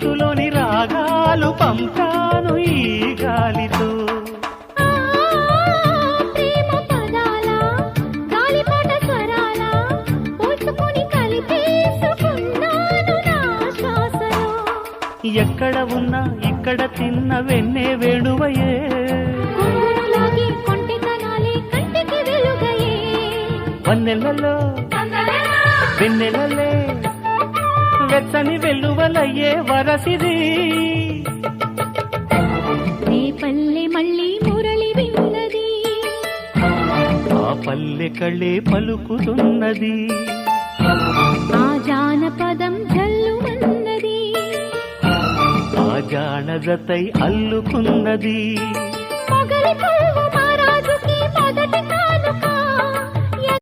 గొంతులోని రాగాలు పంపాను ఈ గాలితో. ప్రేమ పదాల గాలిపాట స్వరాల పోల్చుకొని కలిపేసుకున్నాను నా శ్వాసలో. ఎక్కడ ఉన్నా ఇక్కడ తిన్న వెన్నే వేణువయే, కొంగులాగి కొంటెతనాలే కంటికి వెలుగయే. వన్నెలలో వెన్నెలలే వెచ్చని వెల్లువలయ్యే వరసిది. నీ పల్లె మళ్ళీ మురళి విన్నది, ఆ పల్లె కళ్ళే పలుకుతున్నది, ఆ జానపదం జల్లుమన్నది, ఆ జానజతై అల్లుకున్నది. మొగలి పువ్వు